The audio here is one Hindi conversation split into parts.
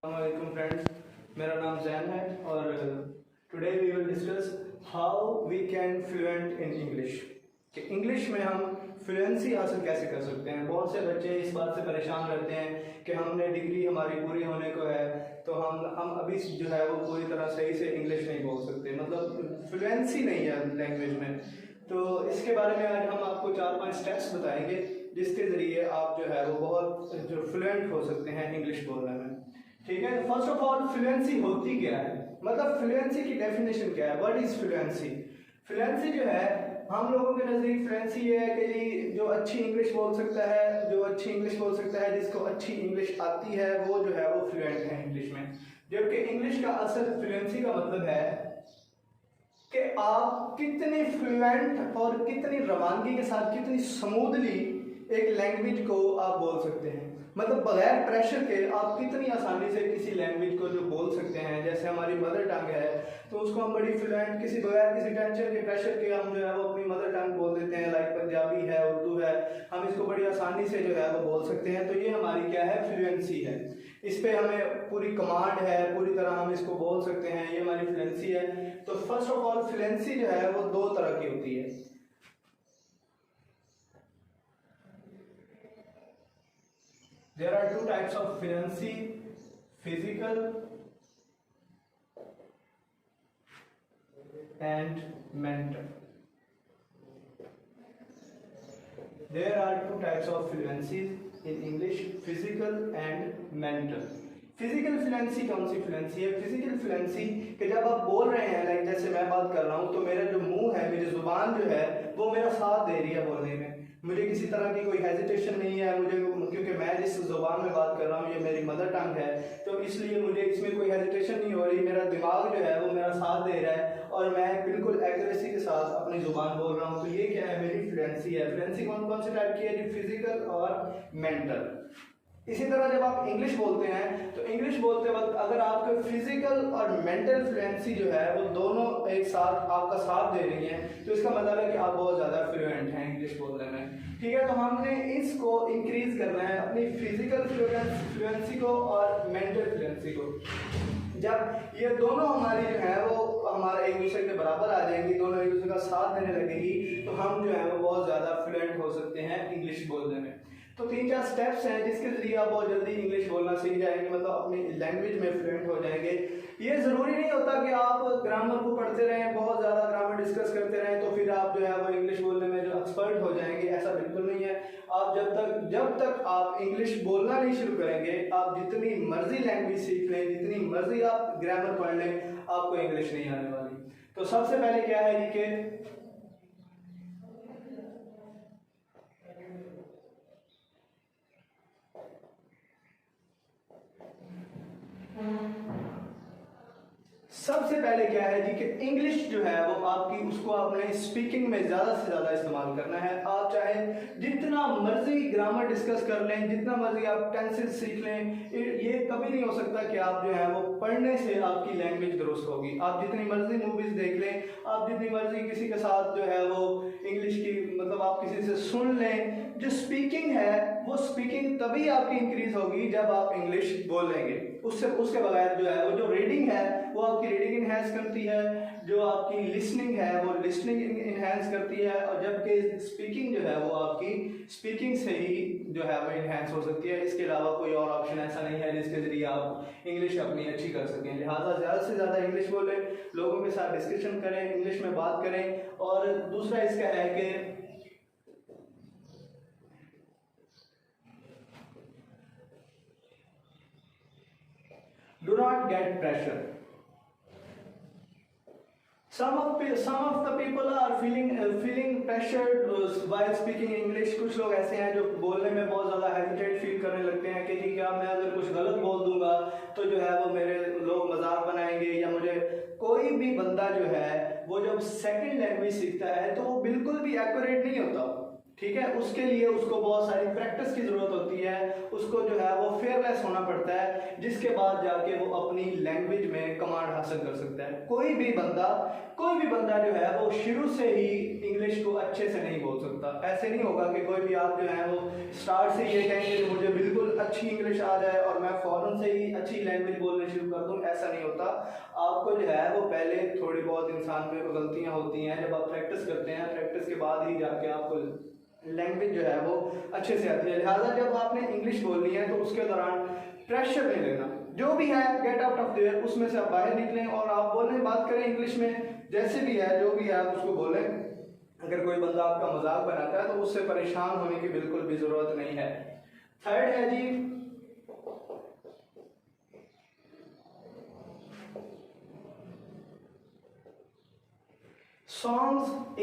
Assalamualaikum friends, मेरा नाम जैन है और today we will discuss how we can fluent in English कि इंग्लिश में हम फ्लुएंसी हासिल कैसे कर सकते हैं। बहुत से बच्चे इस बात से परेशान रहते हैं कि हमने डिग्री हमारी पूरी होने को है तो हम अभी जो है वो पूरी तरह सही से इंग्लिश नहीं बोल सकते, मतलब फ्लुएंसी नहीं है लैंग्वेज में। तो इसके बारे में आज हम आपको 4-5 स्टेप्स बताएंगे जिसके ज़रिए आप जो है वो बहुत जो फ्लुएंट हो सकते हैं इंग्लिश बोलने में। ठीक है, फर्स्ट ऑफ ऑल फ्लुएंसी होती क्या है, मतलब फ्लुएंसी की डेफिनेशन क्या है, व्हाट इज फ्लुएंसी। फ्लुएंसी जो है हम लोगों के नज़दीक फ्लुएंसी ये है कि जी जो अच्छी इंग्लिश बोल सकता है, जो अच्छी इंग्लिश बोल सकता है, जिसको अच्छी इंग्लिश आती है वो जो है वो फ्लुएंट है इंग्लिश में। जबकि इंग्लिश का असल फ्लुएंसी का मतलब है कि आप कितने फ्लुएंट और कितनी रवानगी के साथ, कितनी स्मूथली एक लैंग्वेज को आप बोल सकते हैं, मतलब बगैर प्रेशर के आप कितनी आसानी से किसी लैंग्वेज को जो बोल सकते हैं। जैसे हमारी मदर टंग है तो उसको हम बड़ी फ्लुएंट किसी बगैर किसी टेंशन के प्रेशर के हम जो है वो अपनी मदर टंग बोल देते हैं, लाइक पंजाबी है, उर्दू है, हम इसको बड़ी आसानी से जो है वो बोल सकते हैं। तो ये हमारी क्या है, फ्लुएंसी है। इस पे हमें पूरी कमांड है, पूरी तरह हम इसको बोल सकते हैं, ये हमारी फ्लुएंसी है। तो फर्स्ट ऑफ ऑल फ्लुएंसी जो है वो 2 तरह की होती है। There are 2 types of fluency, physical and mental. There are 2 types of fluencies in English, physical and mental. Physical fluency कौन सी फ्लुएंसी है? फिजिकल फ्लुएंसी कि जब आप बोल रहे हैं, लाइक जैसे मैं बात कर रहा हूँ तो मेरा जो मुंह है, मेरी जुबान जो है वो मेरा साथ दे रही है बोलने में, मुझे किसी तरह की कोई हेजिटेशन नहीं है मुझे, क्योंकि मैं जिस जुबान में बात कर रहा हूँ ये मेरी मदर टंग है, तो इसलिए मुझे इसमें कोई हेजिटेशन नहीं हो रही। मेरा दिमाग जो है वो मेरा साथ दे रहा है और मैं बिल्कुल एक्यूरेसी के साथ अपनी जुबान बोल रहा हूँ। तो ये क्या है, मेरी फ्लुएंसी है। फ्लुएंसी कौन कौन से टाइप की है? फिजिकल और मेंटल। इसी तरह जब आप इंग्लिश बोलते हैं तो इंग्लिश बोलते वक्त अगर आपके फिजिकल और मेंटल फ्लुएंसी जो है वो दोनों एक साथ आपका साथ दे रही हैं तो इसका मतलब है कि आप बहुत ज़्यादा फ्लुएंट हैं इंग्लिश बोलने में। ठीक है, तो हमने इसको इंक्रीज करना है, अपनी फिजिकल फ्लुएंसी को और मेंटल फ्लुएंसी को। जब ये दोनों हमारी जो है वो हमारे एक दूसरे के बराबर आ जाएंगी, दोनों एक दूसरे का साथ देने लगेंगी, तो हम जो है वो बहुत ज़्यादा फ्लुएंट हो सकते हैं इंग्लिश बोलने में। तो 3-4 स्टेप्स हैं जिसके जरिए आप बहुत जल्दी इंग्लिश बोलना सीख जाएंगे, मतलब अपनी लैंग्वेज में फ्लुएंट हो जाएंगे। ये ज़रूरी नहीं होता कि आप ग्रामर को पढ़ते रहें, बहुत ज़्यादा ग्रामर डिस्कस करते रहें तो फिर आप जो है वो इंग्लिश बोलने में जो एक्सपर्ट हो जाएंगे, ऐसा बिल्कुल नहीं है। आप जब तक आप इंग्लिश बोलना नहीं शुरू करेंगे, आप जितनी मर्जी लैंग्वेज सीख लें, जितनी मर्जी आप ग्रामर पढ़ लें, आपको इंग्लिश नहीं आने वाली। तो सबसे पहले क्या है कि सबसे पहले क्या है जी कि इंग्लिश जो है वो आपकी, उसको आपने स्पीकिंग में ज़्यादा से ज़्यादा इस्तेमाल करना है। आप चाहे जितना मर्जी ग्रामर डिस्कस कर लें, जितना मर्जी आप टेंसेस सीख लें, ये कभी नहीं हो सकता कि आप जो है वो पढ़ने से आपकी लैंग्वेज दुरुस्त होगी। आप जितनी मर्जी मूवीज़ देख लें, आप जितनी मर्जी किसी के साथ जो है वो इंग्लिश की, मतलब आप किसी से सुन लें, जो स्पीकिंग है वो स्पीकिंग तभी आपकी इंक्रीज होगी जब आप इंग्लिश बोलेंगे। उसके बगैर जो है वो जो रीडिंग है वो आपकी रीडिंग इन्हेंस करती है, जो आपकी लिसनिंग है वो लिसनिंग इन्हेंस करती है, और जबकि स्पीकिंग जो है वो आपकी स्पीकिंग से ही जो है वो इन्हेंस हो सकती है। इसके अलावा कोई और ऑप्शन ऐसा नहीं है जिसके जरिए आप इंग्लिश अपनी अच्छी कर सकें। लिहाजा ज़्यादा से ज़्यादा इंग्लिश बोलें, लोगों के साथ डिस्कशन करें, इंग्लिश में बात करें। और दूसरा इसका है कि do not get pressure. Some of the people are feeling pressured while speaking English. कुछ लोग ऐसे हैं जो बोलने में बहुत ज़्यादा हेजिटेट फील करने लगते हैं कि जी क्या मैं अगर कुछ गलत बोल दूंगा तो जो है वो मेरे लोग मजाक बनाएंगे, या मुझे कोई भी बंदा जो है वो जब सेकंड लैंग्वेज सीखता है तो वो बिल्कुल भी एक्यूरेट नहीं होता। ठीक है। उसके लिए उसको बहुत सारी प्रैक्टिस की ज़रूरत होती है, उसको जो है वो फेयरलेस होना पड़ता है, जिसके बाद जाके वो अपनी लैंग्वेज में कमांड हासिल कर सकता है। कोई भी बंदा जो है वो शुरू से ही इंग्लिश को अच्छे से नहीं बोल सकता। ऐसे नहीं होगा कि कोई भी आप जो है वो स्टार्ट से ये कहेंगे कि मुझे बिल्कुल अच्छी इंग्लिश आ जाए और मैं फ़ौरन से ही अच्छी लैंग्वेज बोलने शुरू कर दूँ, ऐसा नहीं होता। आपको जो है वो पहले थोड़ी बहुत इंसान में गलतियाँ होती हैं, जब आप प्रैक्टिस करते हैं, प्रैक्टिस के बाद ही जाके आपको लैंग्वेज जो है वो अच्छे से आती है। लिहाजा जब आपने इंग्लिश बोलनी है तो उसके दौरान प्रेशर नहीं लेना, जो भी है गेट आउट ऑफ देयर, उसमें से आप बाहर निकलें और आप बोलने बात करें इंग्लिश में, जैसे भी है जो भी है आप उसको बोलें। अगर कोई बंदा आपका मजाक बनाता है तो उससे परेशान होने की बिल्कुल भी जरूरत नहीं है। थर्ड है जी सॉन्ग्स।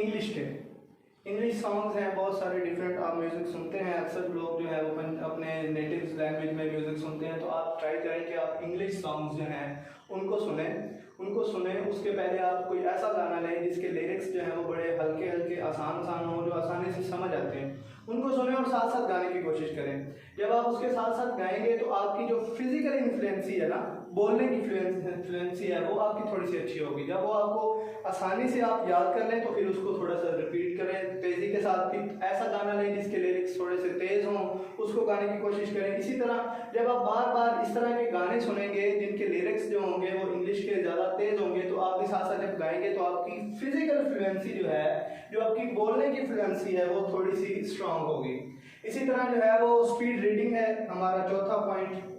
इंग्लिश सॉन्ग्स हैं बहुत सारे डिफरेंट, आप म्यूज़िक सुनते हैं, अक्सर लोग जो है वो अपने नेटिव लैंग्वेज में म्यूज़िक सुनते हैं, तो आप ट्राई करें कि आप इंग्लिश सॉन्ग्स जो हैं उनको सुने। उसके पहले आप कोई ऐसा गाना लें जिसके लिरिक्स जो हैं वो बड़े हल्के हल्के आसान हों, जो आसानी से समझ आते हैं, उनको सुने और साथ साथ गाने की कोशिश करें। जब आप उसके साथ साथ गाएंगे तो आपकी जो फिजिकल इन्फ्लुएंसी है ना, बोलने की फ्लुएंसी है, वो आपकी थोड़ी सी अच्छी होगी। जब वो आपको आसानी से आप याद कर लें तो फिर उसको थोड़ा सा रिपीट करें तेज़ी के साथ। फिर ऐसा गाना लें जिसके लिरिक्स थोड़े से तेज़ हों, उसको गाने की कोशिश करें। इसी तरह जब आप बार बार इस तरह के गाने सुनेंगे जिनके लिरिक्स जो होंगे वो इंग्लिश के ज़्यादा तेज़ होंगे, तो आप भी साथ साथ जब गाएंगे तो आपकी फिजिकल फ्लुएंसी जो है, जो आपकी बोलने की फ्लुएंसी है, वो थोड़ी सी स्ट्रांग होगी। इसी तरह जो है वो स्पीड रीडिंग है हमारा चौथा पॉइंट।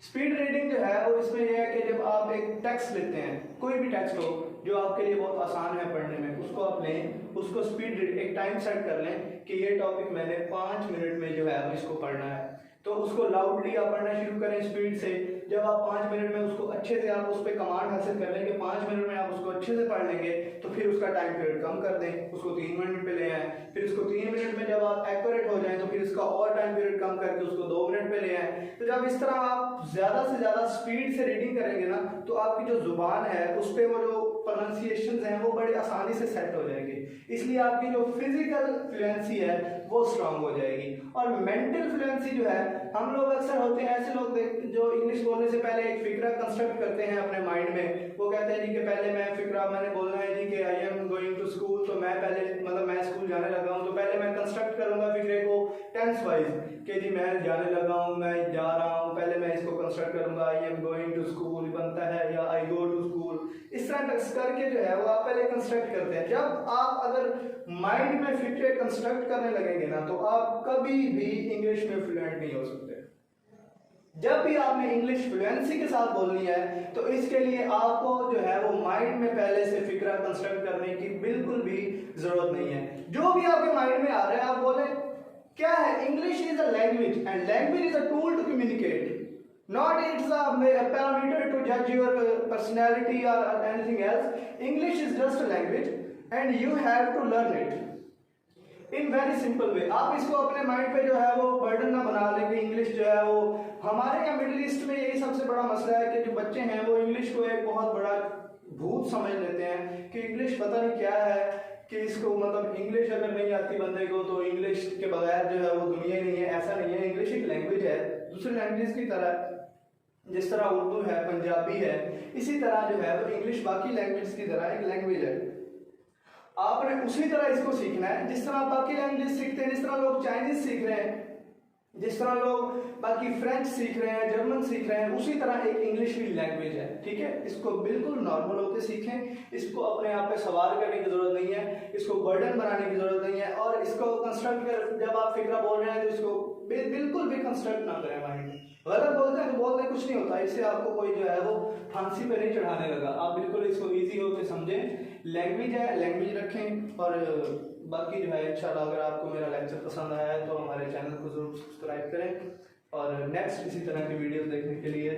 स्पीड रीडिंग जो है वो इसमें यह है कि जब आप एक टेक्स्ट लेते हैं, कोई भी टेक्स्ट हो जो आपके लिए बहुत आसान है पढ़ने में, उसको आप लें, उसको स्पीड एक टाइम सेट कर लें कि ये टॉपिक मैंने 5 मिनट में जो है इसको पढ़ना है, तो उसको लाउडली आप पढ़ना शुरू करें स्पीड से। जब आप 5 मिनट में उसको अच्छे से आप उस पर कमांड हासिल कर लेंगे, 5 मिनट में आप उसको अच्छे से पढ़ लेंगे, तो फिर उसका टाइम पीरियड कम कर दें, उसको 3 मिनट पे ले आएँ। फिर उसको 3 मिनट में जब आप एक्यूरेट हो जाएं तो फिर इसका और टाइम पीरियड कम करके उसको 2 मिनट पे ले आएँ। तो जब इस तरह आप ज़्यादा से ज़्यादा स्पीड से रीडिंग करेंगे ना, तो आपकी जो जुबान है उस पर वो जो प्रोनाउंसिएशंस हैं वो बड़ी आसानी से सेट हो जाएंगे, इसलिए आपकी जो फिजिकल फ्लुएंसी है वो स्ट्रांग हो जाएगी। और मेंटल फ्लुएंसी जो है, हम लोग अक्सर होते हैं ऐसे लोग जो इंग्लिश बोलने से पहले एक फिक्रा कंस्ट्रक्ट करते हैं अपने माइंड में। वो कहते हैं जी कि पहले मैंने बोलना है जी कि I am going to school, तो मैं स्कूल जाने लगा हूँ, तो पहले मैं कंस्ट्रक्ट करूंगा फिक्रे को टेंस वाइज कि जी मैं जाने लगा हूँ, मैं जा रहा हूँ, पहले मैं इसको कंस्ट्रक्ट करूंगा, I am going to school बनता है या आई गो टू स्कूल, इस तरह करके जो है वो आप पहले कंस्ट्रक्ट करते हैं। जब आप अगर माइंड में फिक्रे कंस्ट्रक्ट करने लगेंगे ना, तो आप कभी भी इंग्लिश में फ्लुएंट नहीं हो सकते। जब भी आपने इंग्लिश फ्लुएंसी के साथ बोलनी है तो इसके लिए आपको जो है वो माइंड में पहले से फिक्रा कंस्ट्रक्ट करने की बिल्कुल भी जरूरत नहीं है। जो भी आपके माइंड में आ रहा है आप बोले क्या है, English is a language and language is a tool to communicate, not it's a parameter to judge your personality or anything else. English is just a language and you have to learn it in very simple way. आप इसको अपने माइंड पे जो है वो बर्डन ना बना लें कि इंग्लिश जो है वो, हमारे यहाँ मिडिल ईस्ट में यही सबसे बड़ा मसला है कि जो बच्चे हैं वो इंग्लिश को एक बहुत बड़ा भूत समझ लेते हैं कि इंग्लिश पता नहीं क्या है, कि इसको मतलब इंग्लिश अगर नहीं आती बंदे को तो इंग्लिश के बगैर जो है वो दुनिया ही नहीं है। ऐसा नहीं है, इंग्लिश एक लैंग्वेज है दूसरी लैंग्वेज की तरह, जिस तरह उर्दू है, पंजाबी है, इसी तरह जो है वो इंग्लिश बाकी लैंग्वेज की तरह एक लैंग्वेज है। आपने उसी तरह इसको सीखना है जिस तरह बाकी लैंग्वेज सीखते हैं, जिस तरह लोग चाइनीज सीख रहे हैं, जिस तरह लोग बाकी फ्रेंच सीख रहे हैं, जर्मन सीख रहे हैं, उसी तरह एक इंग्लिश भी लैंग्वेज है। ठीक है, इसको बिल्कुल नॉर्मल होकर सीखें, इसको अपने आप पे सवाल करने की जरूरत नहीं है, इसको बर्डन बनाने की जरूरत नहीं है, और इसको कंस्ट्रक्ट कर, जब आप फिक्रा बोल रहे हैं तो इसको बिल्कुल भी कंस्ट्रक्ट ना करें माइंड में। गलत बोलते हैं तो बोलते कुछ नहीं होता, इससे आपको कोई जो है वो फांसी पे नहीं चढ़ाने लगा। आप बिल्कुल इसको ईजी होकर समझें, लैंग्वेज है, लैंग्वेज रखें। और बाकी जो है इंशाल्लाह अगर आपको मेरा लेक्चर पसंद आया है तो हमारे चैनल को जरूर सब्सक्राइब करें, और नेक्स्ट इसी तरह की वीडियोस देखने के लिए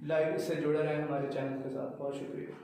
लाइव से जुड़े रहें हमारे चैनल के साथ। बहुत शुक्रिया।